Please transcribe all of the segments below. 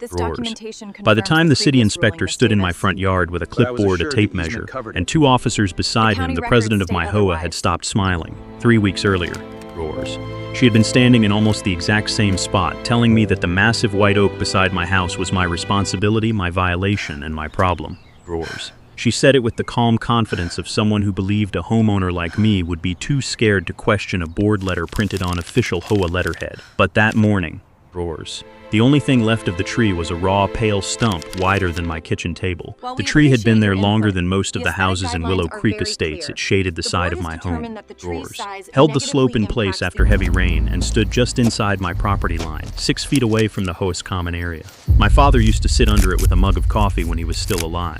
This Roars. documentation By the confirms time the city previous inspector ruling, stood in Miss my Davis. front yard with a But I was clipboard, a assured tape the easement measure, covered and it. two officers beside The him, county the records president of state my HOA had otherwise. stopped smiling 3 weeks earlier. Roars. She had been standing in almost the exact same spot, telling me that the massive white oak beside my house was my responsibility, my violation, and my problem. Roars. She said it with the calm confidence of someone who believed a homeowner like me would be too scared to question a board letter printed on official HOA letterhead. But that morning, roars. The only thing left of the tree was a raw, pale stump wider than my kitchen table. While The we tree had been appreciate there your longer input, than most of the the aesthetic houses in guidelines Willow are Creek very Estates. clear. It shaded the The side board of has my determined home. that the tree's Roars. size Held the negatively slope in place impacts after the heavy rain and stood just inside my property line, 6 feet away from the HOA's common area. My father used to sit under it with a mug of coffee when he was still alive.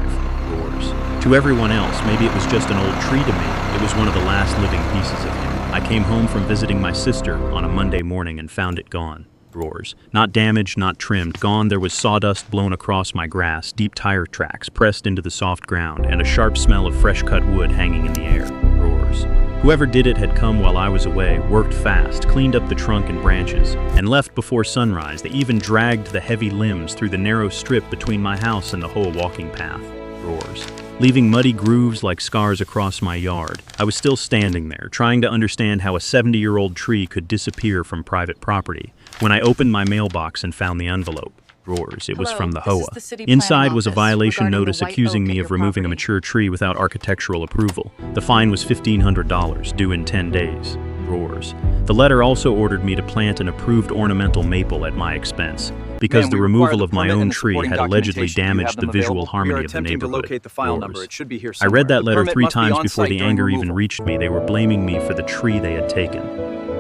Roars. To everyone else, maybe it was just an old tree to me. It was one of the last living pieces of him. I came home from visiting my sister on a Monday morning and found it gone. Roars. Not damaged, not trimmed. Gone. There was sawdust blown across my grass, deep tire tracks pressed into the soft ground, and a sharp smell of fresh-cut wood hanging in the air. Roars. Whoever did it had come while I was away, worked fast, cleaned up the trunk and branches, and left before sunrise. They even dragged the heavy limbs through the narrow strip between my house and the whole walking path. Roars. Leaving muddy grooves like scars across my yard. I was still standing there, trying to understand how a 70-year-old tree could disappear from private property, when I opened my mailbox and found the envelope. Roars. It was Hello, from the this is HOA. the city planning Inside was a office violation regarding the notice white accusing oak me at of your removing a property. mature tree without architectural approval. The fine was $1,500, due in 10 days. Roars. The letter also ordered me to plant an approved ornamental maple at my expense, because Ma'am, the we removal require the of my permit own and the tree supporting had allegedly documentation. Do you have damaged the them visual available? We harmony are of the attempting to neighborhood. locate the file number. Roars. It should be here I somewhere. read that The letter permit 3 must be times on before site the during anger even removal. reached me. They were blaming me for the tree they had taken.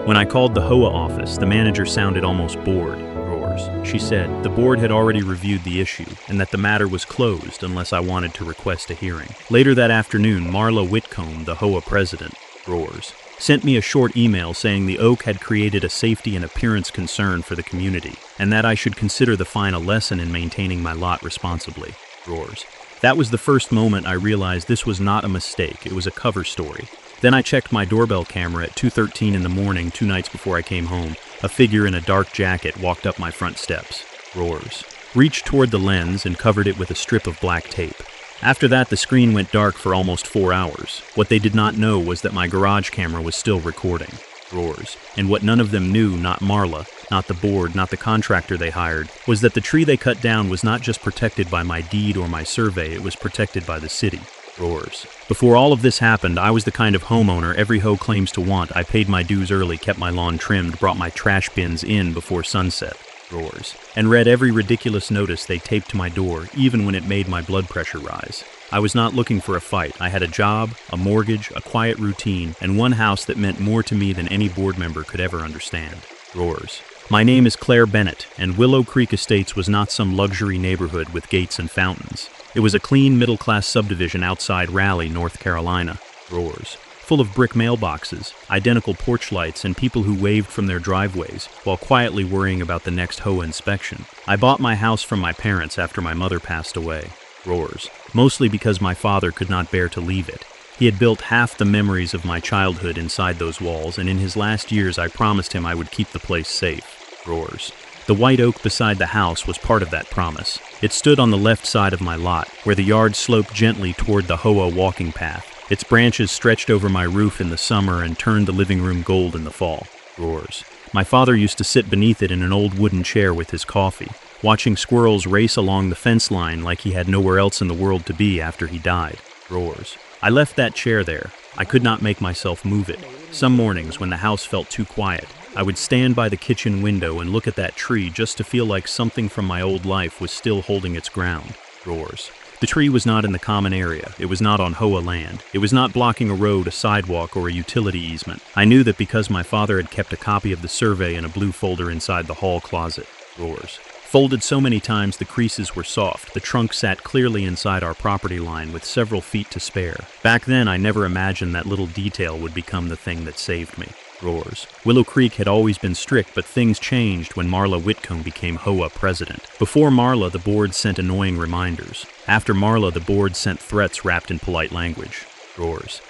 When I called the HOA office, the manager sounded almost bored. Roars. She said the board had already reviewed the issue and that the matter was closed unless I wanted to request a hearing. Later that afternoon, Marla Whitcomb, the HOA president, roars, sent me a short email saying the oak had created a safety and appearance concern for the community, and that I should consider the fine a lesson in maintaining my lot responsibly. Roars. That was the first moment I realized this was not a mistake, it was a cover story. Then I checked my doorbell camera at 2:13 in the morning 2 nights before I came home. A figure in a dark jacket walked up my front steps. Roars. Reached toward the lens and covered it with a strip of black tape. After that, the screen went dark for almost 4 hours. What they did not know was that my garage camera was still recording. Roars. And what none of them knew, not Marla, not the board, not the contractor they hired, was that the tree they cut down was not just protected by my deed or my survey, it was protected by the city. Roars. Before all of this happened, I was the kind of homeowner every hoe claims to want. I paid my dues early, kept my lawn trimmed, brought my trash bins in before sunset. Roars. And read every ridiculous notice they taped to my door, even when it made my blood pressure rise. I was not looking for a fight. I had a job, a mortgage, a quiet routine, and one house that meant more to me than any board member could ever understand. Roars. My name is Claire Bennett, and Willow Creek Estates was not some luxury neighborhood with gates and fountains. It was a clean, middle-class subdivision outside Raleigh, North Carolina. Roars. Full of brick mailboxes, identical porch lights, and people who waved from their driveways while quietly worrying about the next HOA inspection. I bought my house from my parents after my mother passed away. Roars. Mostly because my father could not bear to leave it. He had built half the memories of my childhood inside those walls, and in his last years I promised him I would keep the place safe. Roars. The white oak beside the house was part of that promise. It stood on the left side of my lot, where the yard sloped gently toward the HOA walking path. Its branches stretched over my roof in the summer and turned the living room gold in the fall. Roars. My father used to sit beneath it in an old wooden chair with his coffee, watching squirrels race along the fence line like he had nowhere else in the world to be after he died. Roars. I left that chair there. I could not make myself move it. Some mornings, when the house felt too quiet, I would stand by the kitchen window and look at that tree just to feel like something from my old life was still holding its ground. Roars. The tree was not in the common area. It was not on HOA land. It was not blocking a road, a sidewalk, or a utility easement. I knew that because my father had kept a copy of the survey in a blue folder inside the hall closet. Roars. Folded so many times the creases were soft, the trunk sat clearly inside our property line with several feet to spare. Back then, I never imagined that little detail would become the thing that saved me. Roars. Willow Creek had always been strict, but things changed when Marla Whitcomb became HOA president. Before Marla, the board sent annoying reminders. After Marla, the board sent threats wrapped in polite language. Roars.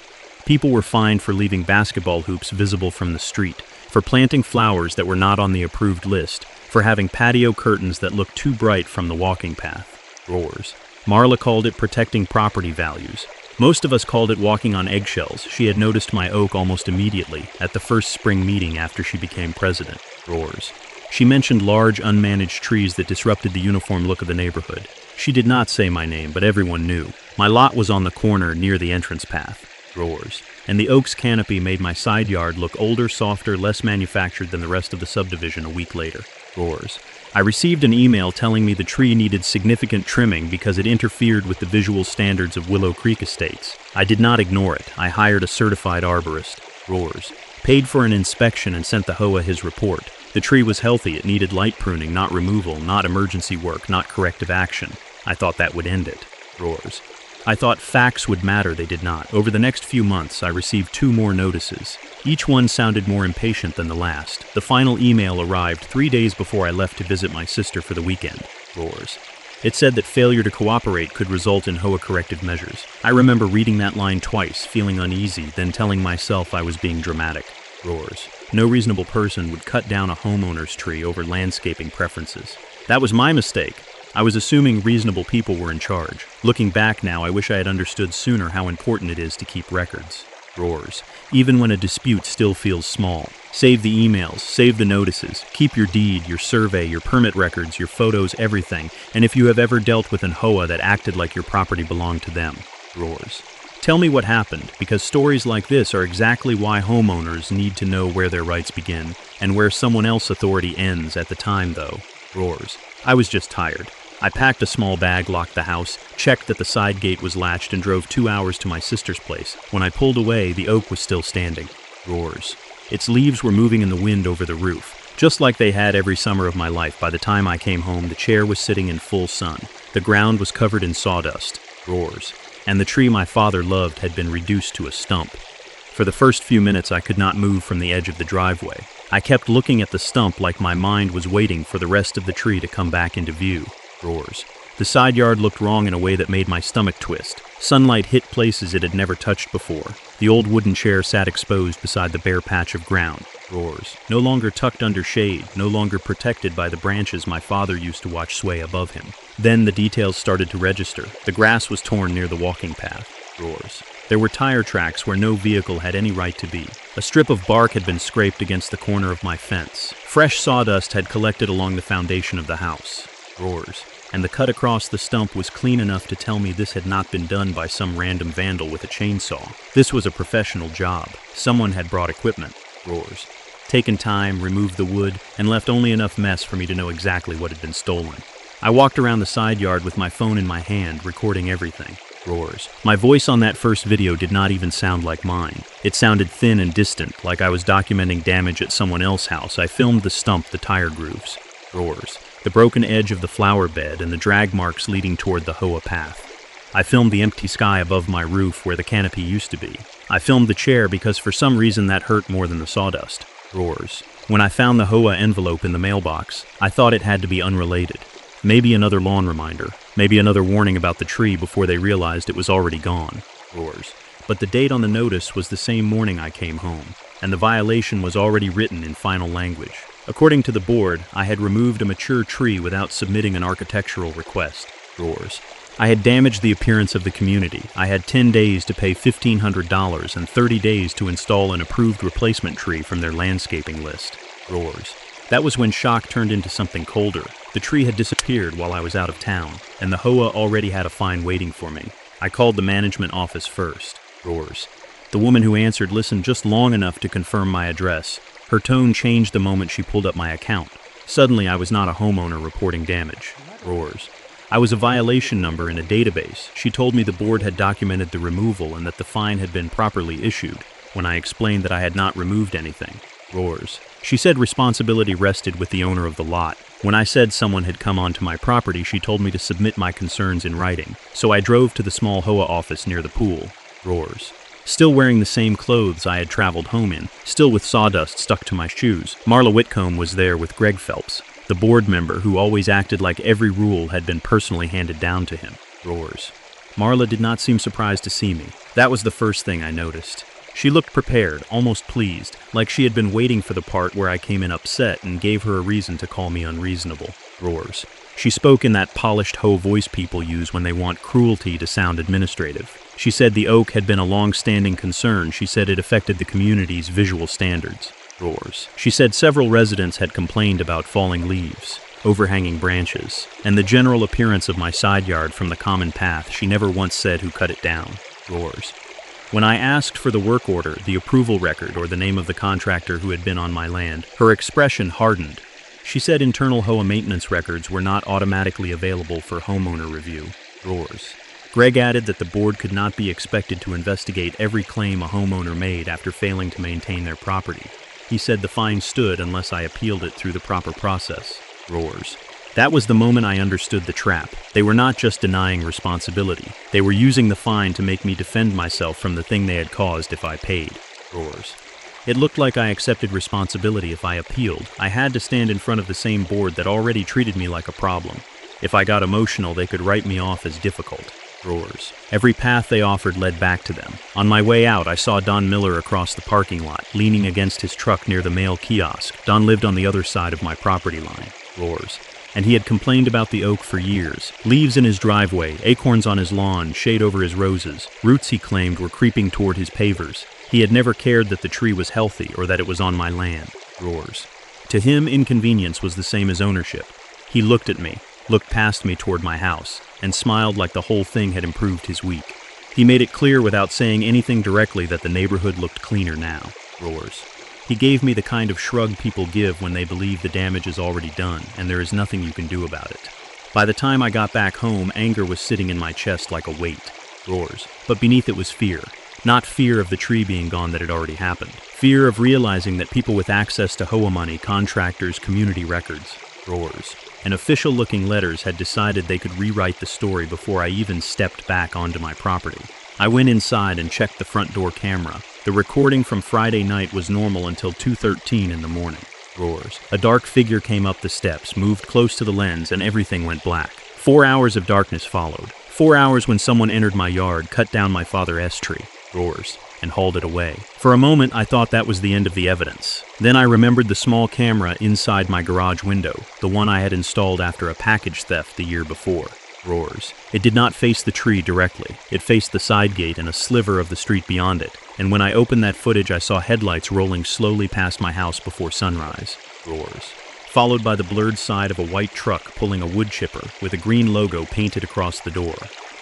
People were fined for leaving basketball hoops visible from the street, for planting flowers that were not on the approved list, For having patio curtains that looked too bright from the walking path. Roars. Marla called it protecting property values. Most of us called it walking on eggshells. She had noticed my oak almost immediately at the first spring meeting after she became president. Roars. She mentioned large, unmanaged trees that disrupted the uniform look of the neighborhood. She did not say my name, but everyone knew. My lot was on the corner near the entrance path. Roars. And the oak's canopy made my side yard look older, softer, less manufactured than the rest of the subdivision a week later. Roars. I received an email telling me the tree needed significant trimming because it interfered with the visual standards of Willow Creek Estates. I did not ignore it. I hired a certified arborist. Roars. Paid for an inspection and sent the HOA his report. The tree was healthy. It needed light pruning, not removal, not emergency work, not corrective action. I thought that would end it. Roars. I thought facts would matter. They did not. Over the next few months, I received 2 more notices. Each one sounded more impatient than the last. The final email arrived 3 days before I left to visit my sister for the weekend. Roars. It said that failure to cooperate could result in HOA corrective measures. I remember reading that line twice, feeling uneasy, then telling myself I was being dramatic. Roars. No reasonable person would cut down a homeowner's tree over landscaping preferences. That was my mistake. I was assuming reasonable people were in charge. Looking back now, I wish I had understood sooner how important it is to keep records. Roars. Even when a dispute still feels small. Save the emails, save the notices, keep your deed, your survey, your permit records, your photos, everything, and if you have ever dealt with an HOA that acted like your property belonged to them. Roars. Tell me what happened, because stories like this are exactly why homeowners need to know where their rights begin, and where someone else's authority ends at the time, though. Roars. I was just tired. I packed a small bag, locked the house, checked that the side gate was latched, and drove 2 hours to my sister's place. When I pulled away, the oak was still standing. Roars. Its leaves were moving in the wind over the roof, just like they had every summer of my life. By the time I came home, the chair was sitting in full sun. The ground was covered in sawdust. Roars. And the tree my father loved had been reduced to a stump. For the first few minutes, I could not move from the edge of the driveway. I kept looking at the stump like my mind was waiting for the rest of the tree to come back into view. Roars. The side yard looked wrong in a way that made my stomach twist. Sunlight hit places it had never touched before. The old wooden chair sat exposed beside the bare patch of ground. Roars. No longer tucked under shade, no longer protected by the branches my father used to watch sway above him. Then the details started to register. The grass was torn near the walking path. Roars. There were tire tracks where no vehicle had any right to be. A strip of bark had been scraped against the corner of my fence. Fresh sawdust had collected along the foundation of the house. Roars. And the cut across the stump was clean enough to tell me this had not been done by some random vandal with a chainsaw. This was a professional job. Someone had brought equipment. Roars. Taken time, removed the wood, and left only enough mess for me to know exactly what had been stolen. I walked around the side yard with my phone in my hand, recording everything. Roars. My voice on that first video did not even sound like mine. It sounded thin and distant, like I was documenting damage at someone else's house. I filmed the stump, the tire grooves. Roars. The broken edge of the flower bed and the drag marks leading toward the HOA path. I filmed the empty sky above my roof where the canopy used to be. I filmed the chair because for some reason that hurt more than the sawdust. Roars. When I found the HOA envelope in the mailbox, I thought it had to be unrelated. Maybe another lawn reminder. Maybe another warning about the tree before they realized it was already gone. Roars. But the date on the notice was the same morning I came home, and the violation was already written in final language. According to the board, I had removed a mature tree without submitting an architectural request. Roars. I had damaged the appearance of the community. I had 10 days to pay $1,500 and 30 days to install an approved replacement tree from their landscaping list. Roars. That was when shock turned into something colder. The tree had disappeared while I was out of town, and the HOA already had a fine waiting for me. I called the management office first. Roars. The woman who answered listened just long enough to confirm my address. Her tone changed the moment she pulled up my account. Suddenly, I was not a homeowner reporting damage. Roars. I was a violation number in a database. She told me the board had documented the removal and that the fine had been properly issued, when I explained that I had not removed anything. Roars. She said responsibility rested with the owner of the lot. When I said someone had come onto my property, she told me to submit my concerns in writing. So I drove to the small HOA office near the pool. Roars. Still wearing the same clothes I had traveled home in, still with sawdust stuck to my shoes. Marla Whitcomb was there with Greg Phelps, the board member who always acted like every rule had been personally handed down to him. Roars. Marla did not seem surprised to see me. That was the first thing I noticed. She looked prepared, almost pleased, like she had been waiting for the part where I came in upset and gave her a reason to call me unreasonable. Roars. She spoke in that polished hoe voice people use when they want cruelty to sound administrative. She said the oak had been a long-standing concern. She said it affected the community's visual standards. Roars. She said several residents had complained about falling leaves, overhanging branches, and the general appearance of my side yard from the common path. She never once said who cut it down. Roars. When I asked for the work order, the approval record, or the name of the contractor who had been on my land, her expression hardened. She said internal HOA maintenance records were not automatically available for homeowner review. Roars. Greg added that the board could not be expected to investigate every claim a homeowner made after failing to maintain their property. He said the fine stood unless I appealed it through the proper process. Roars. That was the moment I understood the trap. They were not just denying responsibility. They were using the fine to make me defend myself from the thing they had caused if I paid. Roars. It looked like I accepted responsibility if I appealed. I had to stand in front of the same board that already treated me like a problem. If I got emotional, they could write me off as difficult. Roars. Every path they offered led back to them. On my way out, I saw Don Miller across the parking lot, leaning against his truck near the mail kiosk. Don lived on the other side of my property line. Roars. And he had complained about the oak for years. Leaves in his driveway, acorns on his lawn, shade over his roses. Roots, he claimed, were creeping toward his pavers. He had never cared that the tree was healthy or that it was on my land. Roars. To him, inconvenience was the same as ownership. He looked at me, looked past me toward my house, and smiled like the whole thing had improved his week. He made it clear without saying anything directly that the neighborhood looked cleaner now. Roars. He gave me the kind of shrug people give when they believe the damage is already done and there is nothing you can do about it. By the time I got back home, anger was sitting in my chest like a weight. Roars. But beneath it was fear. Not fear of the tree being gone that had already happened. Fear of realizing that people with access to HOA money, contractors, community records, Roars, and official-looking letters had decided they could rewrite the story before I even stepped back onto my property. I went inside and checked the front door camera. The recording from Friday night was normal until 2:13 in the morning. Roars. A dark figure came up the steps, moved close to the lens, and everything went black. 4 hours of darkness followed. 4 hours when someone entered my yard, cut down my father's tree. Roars. And hauled it away. For a moment, I thought that was the end of the evidence. Then I remembered the small camera inside my garage window, the one I had installed after a package theft the year before. Roars. It did not face the tree directly. It faced the side gate and a sliver of the street beyond it. And when I opened that footage, I saw headlights rolling slowly past my house before sunrise. Roars. Followed by the blurred side of a white truck pulling a wood chipper with a green logo painted across the door.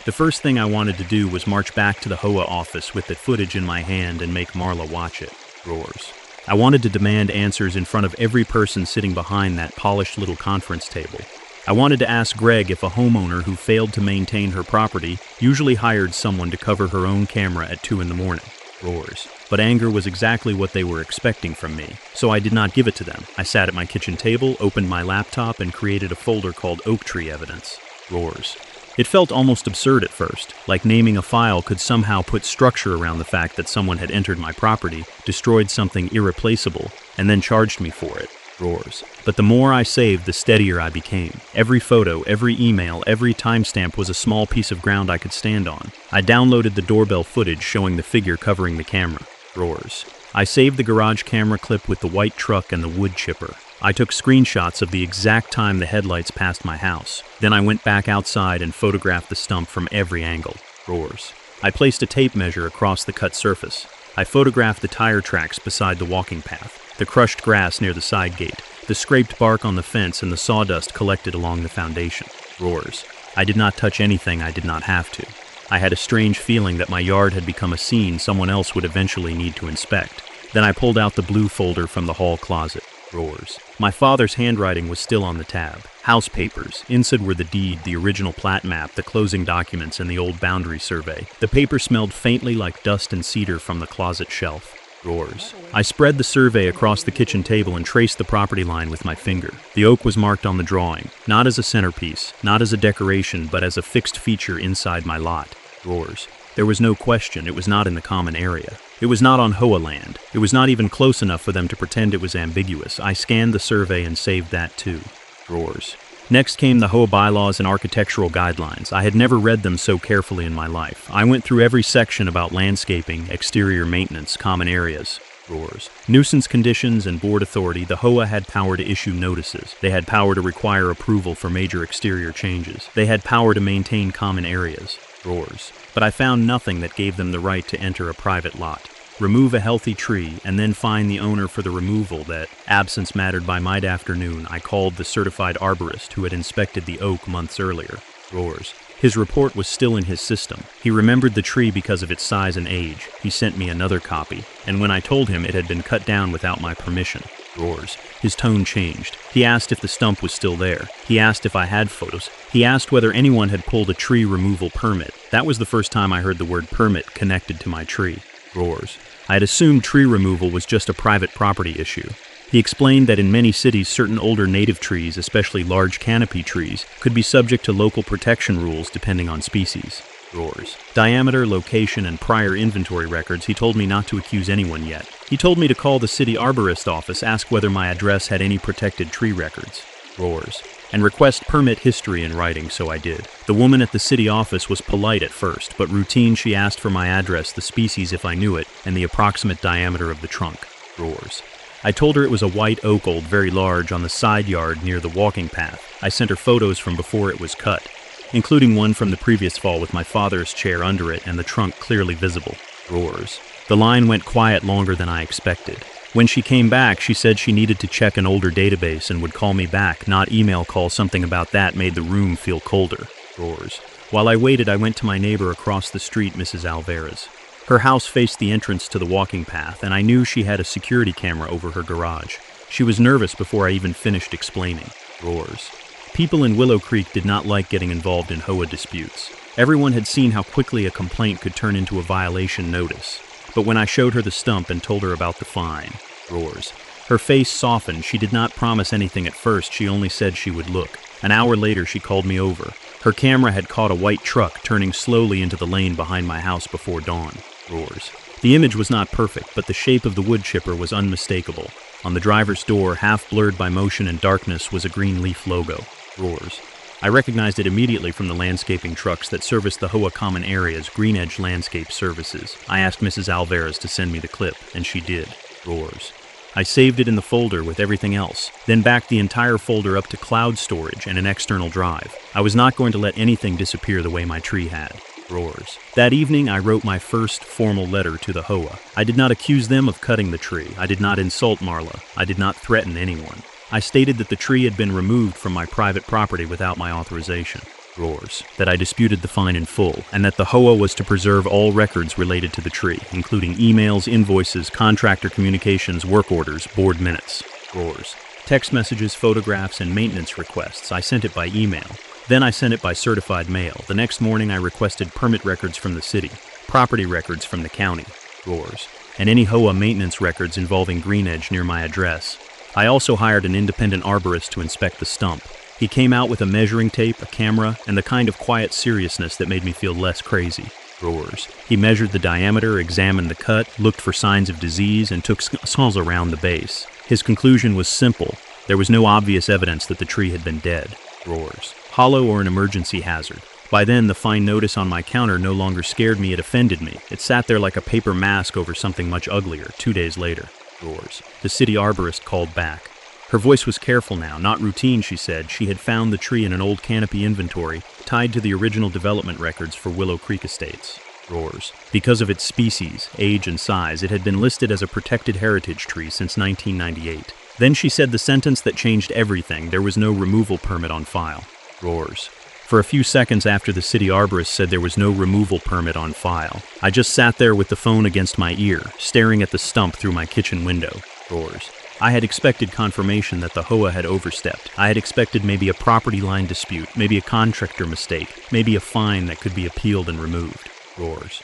The first thing I wanted to do was march back to the HOA office with the footage in my hand and make Marla watch it. Roars. I wanted to demand answers in front of every person sitting behind that polished little conference table. I wanted to ask Greg if a homeowner who failed to maintain her property usually hired someone to cover her own camera at 2 in the morning. Roars. But anger was exactly what they were expecting from me, so I did not give it to them. I sat at my kitchen table, opened my laptop, and created a folder called Oak Tree Evidence. Roars. It felt almost absurd at first, like naming a file could somehow put structure around the fact that someone had entered my property, destroyed something irreplaceable, and then charged me for it. Roars. But the more I saved, the steadier I became. Every photo, every email, every timestamp was a small piece of ground I could stand on. I downloaded the doorbell footage showing the figure covering the camera. Roars. I saved the garage camera clip with the white truck and the wood chipper. I took screenshots of the exact time the headlights passed my house. Then I went back outside and photographed the stump from every angle. Roars. I placed a tape measure across the cut surface. I photographed the tire tracks beside the walking path, the crushed grass near the side gate, the scraped bark on the fence, and the sawdust collected along the foundation. Roars. I did not touch anything I did not have to. I had a strange feeling that my yard had become a scene someone else would eventually need to inspect. Then I pulled out the blue folder from the hall closet. Roars. My father's handwriting was still on the tab. House papers. Inside were the deed, the original plat map, the closing documents, and the old boundary survey. The paper smelled faintly like dust and cedar from the closet shelf. Roars. I spread the survey across the kitchen table and traced the property line with my finger. The oak was marked on the drawing, not as a centerpiece, not as a decoration, but as a fixed feature inside my lot. Roars. There was no question it was not in the common area. It was not on HOA land. It was not even close enough for them to pretend it was ambiguous. I scanned the survey and saved that too. Roars. Next came the HOA bylaws and architectural guidelines. I had never read them so carefully in my life. I went through every section about landscaping, exterior maintenance, common areas, roars, nuisance conditions, and board authority. The HOA had power to issue notices. They had power to require approval for major exterior changes. They had power to maintain common areas, roars. But I found nothing that gave them the right to enter a private lot, remove a healthy tree, and then fine the owner for the removal. That absence mattered. By mid-afternoon, I called the certified arborist who had inspected the oak months earlier, roars. His report was still in his system. He remembered the tree because of its size and age. He sent me another copy, and when I told him it had been cut down without my permission, roars, his tone changed. He asked if the stump was still there. He asked if I had photos. He asked whether anyone had pulled a tree removal permit. That was the first time I heard the word permit connected to my tree, roars. I had assumed tree removal was just a private property issue. He explained that in many cities, certain older native trees, especially large canopy trees, could be subject to local protection rules depending on species, roars. Diameter, location, and prior inventory records. He told me not to accuse anyone yet. He told me to call the city arborist office, ask whether my address had any protected tree records, roars, and request permit history in writing, so I did. The woman at the city office was polite at first, but routine. She asked for my address, the species if I knew it, and the approximate diameter of the trunk, roars. I told her it was a white oak, old, very large, on the side yard near the walking path. I sent her photos from before it was cut, including one from the previous fall with my father's chair under it and the trunk clearly visible, roars. The line went quiet longer than I expected. When she came back, she said she needed to check an older database and would call me back, not email. Call. Something about that made the room feel colder, roars. While I waited, I went to my neighbor across the street, Mrs. Alvarez. Her house faced the entrance to the walking path, and I knew she had a security camera over her garage. She was nervous before I even finished explaining, roars. People in Willow Creek did not like getting involved in HOA disputes. Everyone had seen how quickly a complaint could turn into a violation notice. But when I showed her the stump and told her about the fine, roars, her face softened. She did not promise anything at first. She only said she would look. An hour later, she called me over. Her camera had caught a white truck turning slowly into the lane behind my house before dawn, roars. The image was not perfect, but the shape of the wood chipper was unmistakable. On the driver's door, half blurred by motion and darkness, was a green leaf logo, roars. I recognized it immediately from the landscaping trucks that service the HOA common areas, Green Edge Landscape Services. I asked Mrs. Alvarez to send me the clip, and she did, roars. I saved it in the folder with everything else, then backed the entire folder up to cloud storage and an external drive. I was not going to let anything disappear the way my tree had, roars. That evening, I wrote my first formal letter to the HOA. I did not accuse them of cutting the tree. I did not insult Marla. I did not threaten anyone. I stated that the tree had been removed from my private property without my authorization, roars. That I disputed the fine in full, and that the HOA was to preserve all records related to the tree, including emails, invoices, contractor communications, work orders, board minutes, roars. Text messages, photographs, and maintenance requests. I sent it by email. Then I sent it by certified mail. The next morning I requested permit records from the city, property records from the county, roars, and any HOA maintenance records involving Green Edge near my address. I also hired an independent arborist to inspect the stump. He came out with a measuring tape, a camera, and the kind of quiet seriousness that made me feel less crazy, roars. He measured the diameter, examined the cut, looked for signs of disease, and took saws around the base. His conclusion was simple. There was no obvious evidence that the tree had been dead, roars. Hollow or an emergency hazard. By then, the fine notice on my counter no longer scared me, it offended me. It sat there like a paper mask over something much uglier. 2 days later, roars. The city arborist called back. Her voice was careful now, not routine, she said. She had found the tree in an old canopy inventory tied to the original development records for Willow Creek Estates, roars. Because of its species, age, and size, it had been listed as a protected heritage tree since 1998. Then she said the sentence that changed everything: there was no removal permit on file, roars. For a few seconds after the city arborist said there was no removal permit on file, I just sat there with the phone against my ear, staring at the stump through my kitchen window, roars. I had expected confirmation that the HOA had overstepped. I had expected maybe a property line dispute, maybe a contractor mistake, maybe a fine that could be appealed and removed, roars.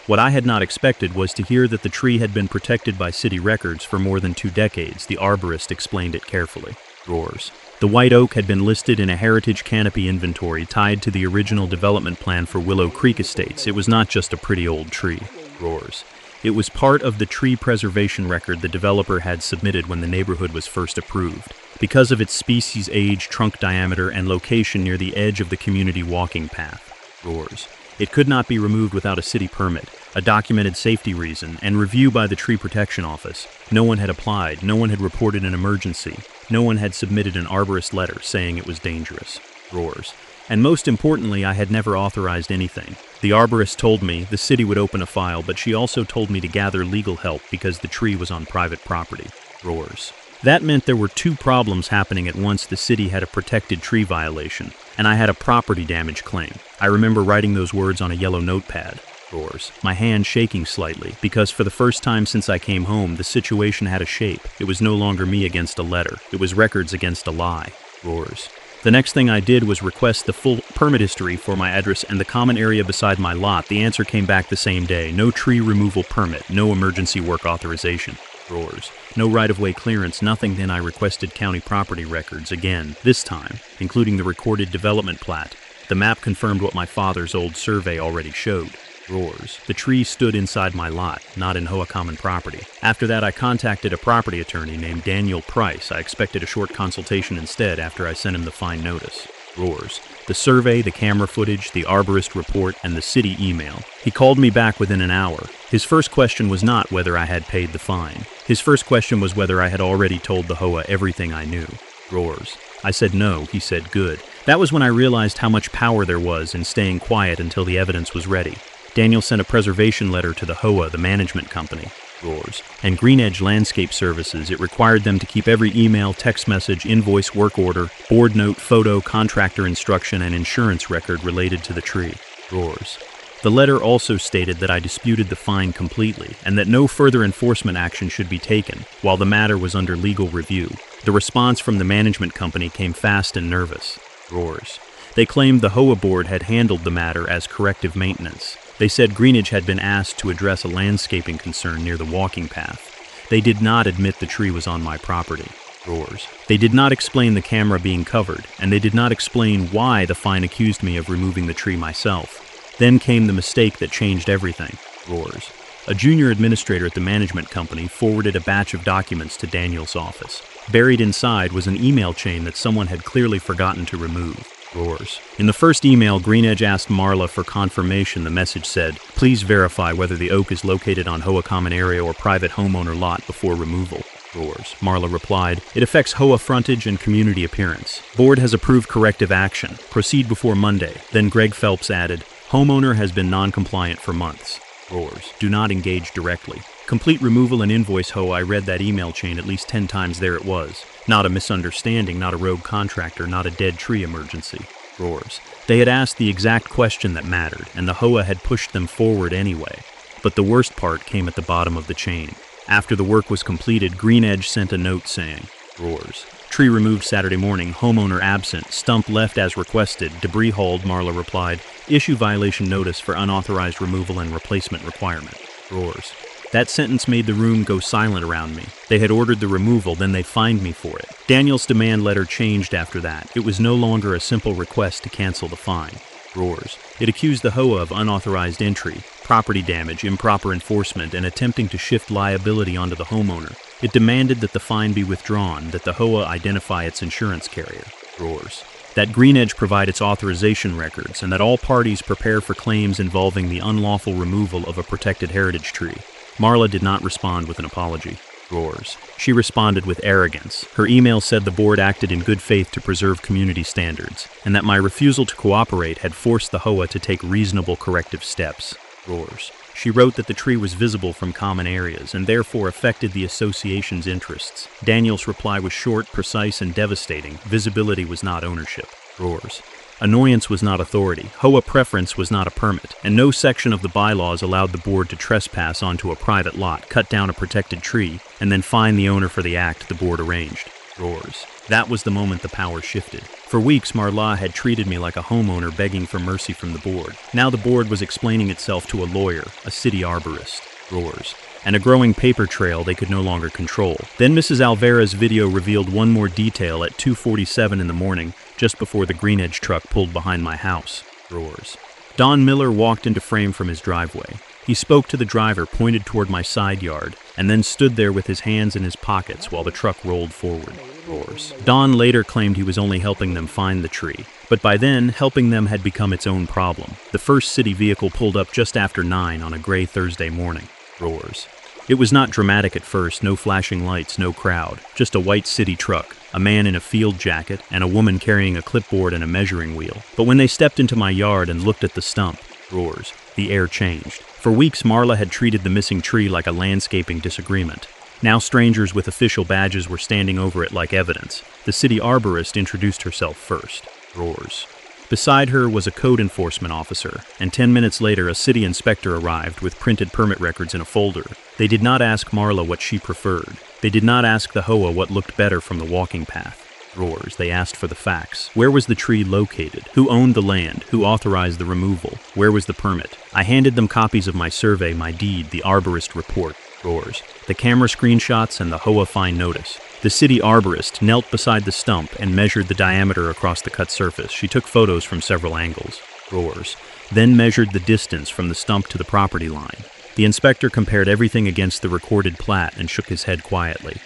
What I had not expected was to hear that the tree had been protected by city records for more than 2 decades. The arborist explained it carefully, roars. The white oak had been listed in a heritage canopy inventory tied to the original development plan for Willow Creek Estates. It was not just a pretty old tree, roars. It was part of the tree preservation record the developer had submitted when the neighborhood was first approved, because of its species, age, trunk diameter, and location near the edge of the community walking path. Roars. It could not be removed without a city permit, a documented safety reason, and review by the Tree Protection Office. No one had applied, no one had reported an emergency, no one had submitted an arborist letter saying it was dangerous. Roars. And most importantly, I had never authorized anything. The arborist told me the city would open a file, but she also told me to gather legal help because the tree was on private property. Roars. That meant there were two problems happening at once. The city had a protected tree violation, and I had a property damage claim. I remember writing those words on a yellow notepad. Roars. My hand shaking slightly, because for the first time since I came home, the situation had a shape. It was no longer me against a letter. It was records against a lie. Roars. The next thing I did was request the full permit history for my address and the common area beside my lot. The answer came back the same day. No tree removal permit, no emergency work authorization. Roars. No right-of-way clearance, nothing. Then I requested county property records again, this time, including the recorded development plat. The map confirmed what my father's old survey already showed. Roars. The tree stood inside my lot, not in HOA common property. After that, I contacted a property attorney named Daniel Price. I expected a short consultation instead after I sent him the fine notice. Roars. The survey, the camera footage, the arborist report, and the city email. He called me back within an hour. His first question was not whether I had paid the fine. His first question was whether I had already told the HOA everything I knew. Roars. I said no. He said good. That was when I realized how much power there was in staying quiet until the evidence was ready. Daniel sent a preservation letter to the HOA, the management company. Roars. And Green Edge Landscape Services. It required them to keep every email, text message, invoice, work order, board note, photo, contractor instruction, and insurance record related to the tree. Roars. The letter also stated that I disputed the fine completely and that no further enforcement action should be taken while the matter was under legal review. The response from the management company came fast and nervous. Roars. They claimed the HOA board had handled the matter as corrective maintenance. They said Greenidge had been asked to address a landscaping concern near the walking path. They did not admit the tree was on my property. Roars. They did not explain the camera being covered, and they did not explain why the fine accused me of removing the tree myself. Then came the mistake that changed everything. Roars. A junior administrator at the management company forwarded a batch of documents to Daniel's office. Buried inside was an email chain that someone had clearly forgotten to remove. Roars. In the first email, Green Edge asked Marla for confirmation. The message said, "Please verify whether the oak is located on HOA common area or private homeowner lot before removal." Roars. Marla replied, "It affects HOA frontage and community appearance. Board has approved corrective action. Proceed before Monday." Then Greg Phelps added, "Homeowner has been non-compliant for months." Roars. Do not engage directly. Complete removal and invoice HOA. I read that email chain at least 10 times. There it was. Not a misunderstanding, not a rogue contractor, not a dead tree emergency. Roars. They had asked the exact question that mattered, and the HOA had pushed them forward anyway. But the worst part came at the bottom of the chain. After the work was completed, Green Edge sent a note saying, Roars. Tree removed Saturday morning, homeowner absent, stump left as requested, debris hauled. Marla replied, issue violation notice for unauthorized removal and replacement requirement. Roars. That sentence made the room go silent around me. They had ordered the removal, then they fined me for it. Daniel's demand letter changed after that. It was no longer a simple request to cancel the fine. Roars. It accused the HOA of unauthorized entry, property damage, improper enforcement, and attempting to shift liability onto the homeowner. It demanded that the fine be withdrawn, that the HOA identify its insurance carrier. Roars. That Green Edge provide its authorization records, and that all parties prepare for claims involving the unlawful removal of a protected heritage tree. Marla did not respond with an apology. Roars. She responded with arrogance. Her email said the board acted in good faith to preserve community standards, and that my refusal to cooperate had forced the HOA to take reasonable corrective steps. Roars. She wrote that the tree was visible from common areas and therefore affected the association's interests. Daniel's reply was short, precise, and devastating. Visibility was not ownership. Roars. Annoyance was not authority, HOA preference was not a permit, and no section of the bylaws allowed the board to trespass onto a private lot, cut down a protected tree, and then fine the owner for the act the board arranged. Roars. That was the moment the power shifted. For weeks, Marla had treated me like a homeowner begging for mercy from the board. Now the board was explaining itself to a lawyer, a city arborist. Roars. And a growing paper trail they could no longer control. Then Mrs. Alvera's video revealed one more detail at 2:47 in the morning, just before the Green Edge truck pulled behind my house. Roars. Don Miller walked into frame from his driveway. He spoke to the driver, pointed toward my side yard, and then stood there with his hands in his pockets while the truck rolled forward. Roars. Don later claimed he was only helping them find the tree, but by then, helping them had become its own problem. The first city vehicle pulled up just after 9 on a gray Thursday morning. Roars. It was not dramatic at first, no flashing lights, no crowd, just a white city truck, a man in a field jacket, and a woman carrying a clipboard and a measuring wheel. But when they stepped into my yard and looked at the stump, roars, the air changed. For weeks, Marla had treated the missing tree like a landscaping disagreement. Now strangers with official badges were standing over it like evidence. The city arborist introduced herself first. Roars. Beside her was a code enforcement officer, and 10 minutes later a city inspector arrived with printed permit records in a folder. They did not ask Marla what she preferred. They did not ask the HOA what looked better from the walking path. Roars. They asked for the facts. Where was the tree located? Who owned the land? Who authorized the removal? Where was the permit? I handed them copies of my survey, my deed, the arborist report. Roars. The camera screenshots and the HOA fine notice. The city arborist knelt beside the stump and measured the diameter across the cut surface. She took photos from several angles. Roars. Then measured the distance from the stump to the property line. The inspector compared everything against the recorded plat and shook his head quietly.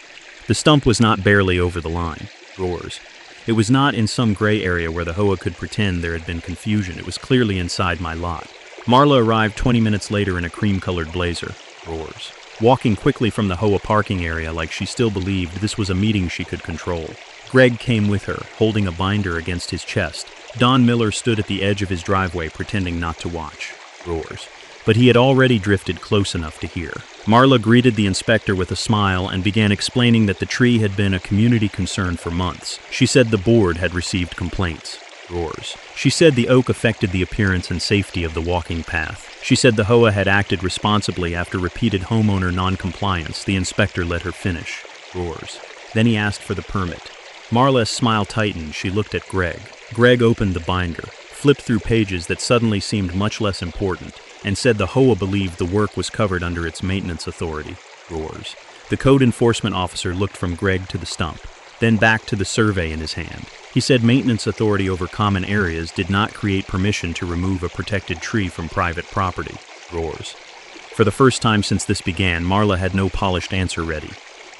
The stump was not barely over the line. Roars. It was not in some gray area where the HOA could pretend there had been confusion. It was clearly inside my lot. Marla arrived 20 minutes later in a cream-colored blazer. Roars. Walking quickly from the HOA parking area like she still believed this was a meeting she could control. Greg came with her, holding a binder against his chest. Don Miller stood at the edge of his driveway pretending not to watch. Roars. But he had already drifted close enough to hear. Marla greeted the inspector with a smile and began explaining that the tree had been a community concern for months. She said the board had received complaints. Roars. She said the oak affected the appearance and safety of the walking path. She said the HOA had acted responsibly after repeated homeowner non-compliance. The inspector let her finish. Roars. Then he asked for the permit. Marla's smile tightened. She looked at Greg. Greg opened the binder, flipped through pages that suddenly seemed much less important, and said the HOA believed the work was covered under its maintenance authority. Roars. The code enforcement officer looked from Greg to the stump, then back to the survey in his hand. He said maintenance authority over common areas did not create permission to remove a protected tree from private property. Roars. For the first time since this began, Marla had no polished answer ready.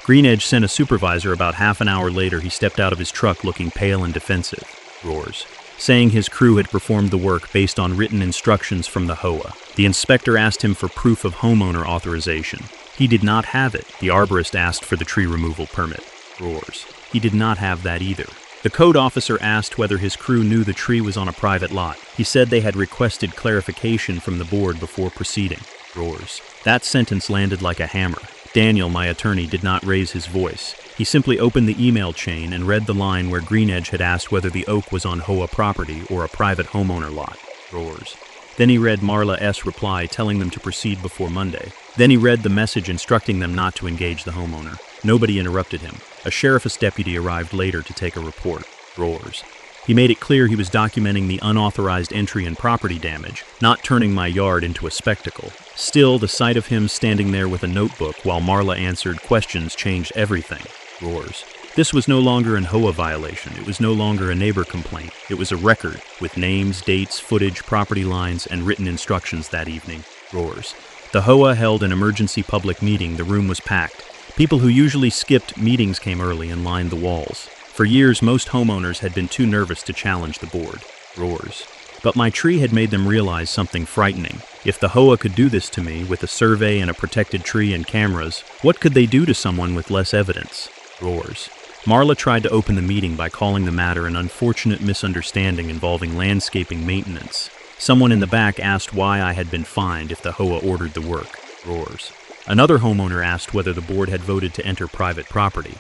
Greenedge sent a supervisor about half an hour later. He stepped out of his truck looking pale and defensive. Roars. Saying his crew had performed the work based on written instructions from the HOA. The inspector asked him for proof of homeowner authorization. He did not have it. The arborist asked for the tree removal permit. Roars. He did not have that either. The code officer asked whether his crew knew the tree was on a private lot. He said they had requested clarification from the board before proceeding. Roars. That sentence landed like a hammer. Daniel, my attorney, did not raise his voice. He simply opened the email chain and read the line where Greenedge had asked whether the oak was on HOA property or a private homeowner lot. Roars. Then he read Marla S. reply telling them to proceed before Monday. Then he read the message instructing them not to engage the homeowner. Nobody interrupted him. A sheriff's deputy arrived later to take a report. Roars. He made it clear he was documenting the unauthorized entry and property damage, not turning my yard into a spectacle. Still, the sight of him standing there with a notebook while Marla answered questions changed everything. Roars. This was no longer an HOA violation. It was no longer a neighbor complaint. It was a record with names, dates, footage, property lines, and written instructions that evening. Roars. The HOA held an emergency public meeting. The room was packed. People who usually skipped meetings came early and lined the walls. For years, most homeowners had been too nervous to challenge the board. Roars. But my tree had made them realize something frightening. If the HOA could do this to me, with a survey and a protected tree and cameras, what could they do to someone with less evidence? Roars. Marla tried to open the meeting by calling the matter an unfortunate misunderstanding involving landscaping maintenance. Someone in the back asked why I had been fined if the HOA ordered the work. Roars. Another homeowner asked whether the board had voted to enter private property.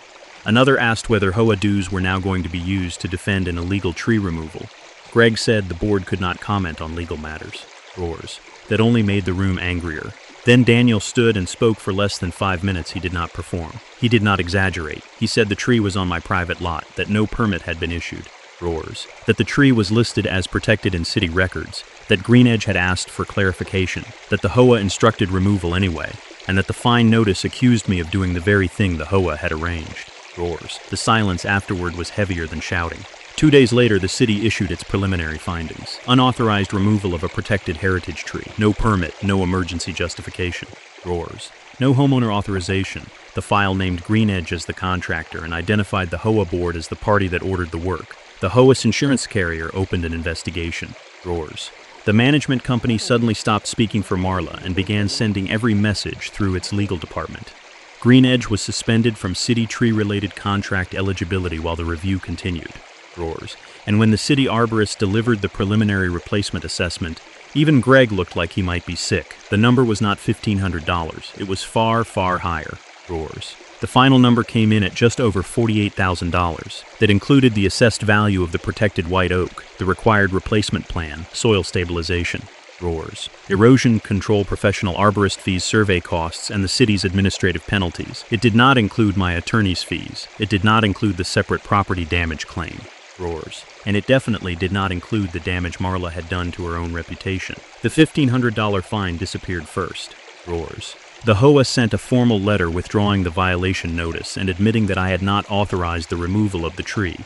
Another asked whether HOA dues were now going to be used to defend an illegal tree removal. Greg said the board could not comment on legal matters. Roars. That only made the room angrier. Then Daniel stood and spoke for less than 5 minutes. He did not perform. He did not exaggerate. He said the tree was on my private lot, that no permit had been issued. Roars. That the tree was listed as protected in city records, that Greenedge had asked for clarification, that the HOA instructed removal anyway, and that the fine notice accused me of doing the very thing the HOA had arranged. Roars. The silence afterward was heavier than shouting. 2 days later, the city issued its preliminary findings. Unauthorized removal of a protected heritage tree. No permit, no emergency justification. Roars. No homeowner authorization. The file named Green Edge as the contractor and identified the HOA board as the party that ordered the work. The HOA's insurance carrier opened an investigation. Roars. The management company suddenly stopped speaking for Marla and began sending every message through its legal department. Green Edge was suspended from city tree-related contract eligibility while the review continued. Roars. And when the city arborist delivered the preliminary replacement assessment, even Greg looked like he might be sick. The number was not $1,500. It was far, far higher. Roars. The final number came in at just over $48,000. That included the assessed value of the protected white oak, the required replacement plan, soil stabilization. Roars. Erosion control professional arborist fees, survey costs, and the city's administrative penalties. It did not include my attorney's fees. It did not include the separate property damage claim. Roars. And it definitely did not include the damage Marla had done to her own reputation. The $1,500 fine disappeared first. Roars. The HOA sent a formal letter withdrawing the violation notice and admitting that I had not authorized the removal of the tree.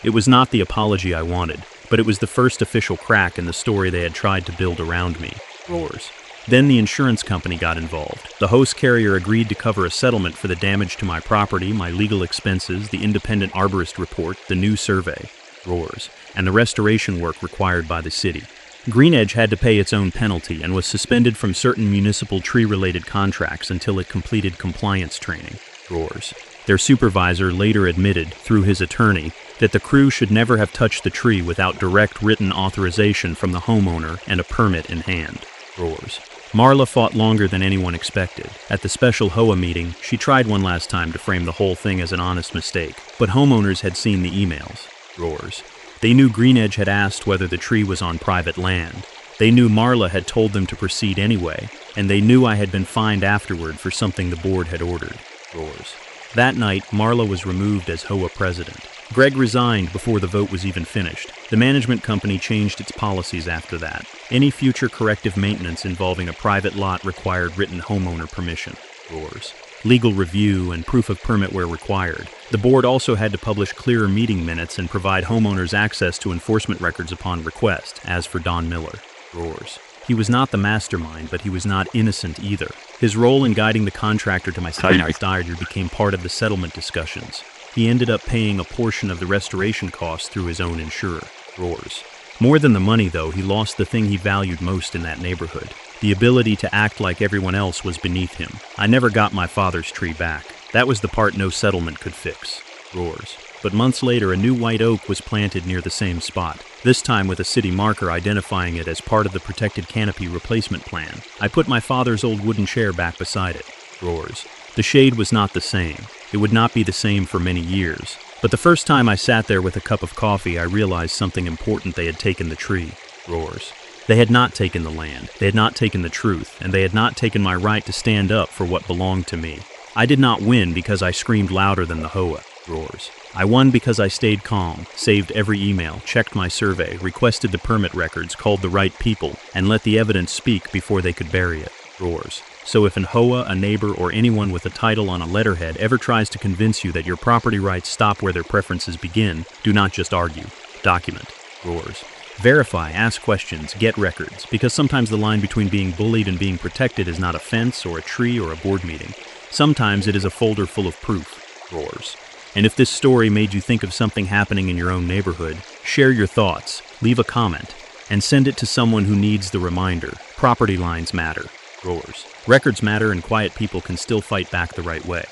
It was not the apology I wanted, but it was the first official crack in the story they had tried to build around me. Roars. Then the insurance company got involved. The host carrier agreed to cover a settlement for the damage to my property, my legal expenses, the independent arborist report, the new survey. Roars. And the restoration work required by the city. Green Edge had to pay its own penalty and was suspended from certain municipal tree-related contracts until it completed compliance training. Roars. Their supervisor later admitted, through his attorney, that the crew should never have touched the tree without direct written authorization from the homeowner and a permit in hand. Roars. Marla fought longer than anyone expected. At the special HOA meeting, she tried one last time to frame the whole thing as an honest mistake, but homeowners had seen the emails. Roars. They knew Green Edge had asked whether the tree was on private land. They knew Marla had told them to proceed anyway, and they knew I had been fined afterward for something the board had ordered. Roars. That night, Marla was removed as HOA president. Greg resigned before the vote was even finished. The management company changed its policies after that. Any future corrective maintenance involving a private lot required written homeowner permission. Roars. Legal review and proof of permit where required. The board also had to publish clearer meeting minutes and provide homeowners access to enforcement records upon request, as for Don Miller. Roars. He was not the mastermind, but he was not innocent either. His role in guiding the contractor to my sister's diary became part of the settlement discussions. He ended up paying a portion of the restoration costs through his own insurer. Roars. More than the money, though, he lost the thing he valued most in that neighborhood. The ability to act like everyone else was beneath him. I never got my father's tree back. That was the part no settlement could fix. Roars. But months later, a new white oak was planted near the same spot, this time with a city marker identifying it as part of the protected canopy replacement plan. I put my father's old wooden chair back beside it. Roars. The shade was not the same. It would not be the same for many years. But the first time I sat there with a cup of coffee, I realized something important. They had taken the tree. Roars. They had not taken the land, they had not taken the truth, and they had not taken my right to stand up for what belonged to me. I did not win because I screamed louder than the HOA. Roars. I won because I stayed calm, saved every email, checked my survey, requested the permit records, called the right people, and let the evidence speak before they could bury it. Roars. So if an HOA, a neighbor, or anyone with a title on a letterhead ever tries to convince you that your property rights stop where their preferences begin, do not just argue. Document. Roars. Verify, ask questions, get records, because sometimes the line between being bullied and being protected is not a fence or a tree or a board meeting. Sometimes it is a folder full of proof. Roars. And if this story made you think of something happening in your own neighborhood, share your thoughts, leave a comment, and send it to someone who needs the reminder. Property lines matter. Roars. Records matter, and quiet people can still fight back the right way.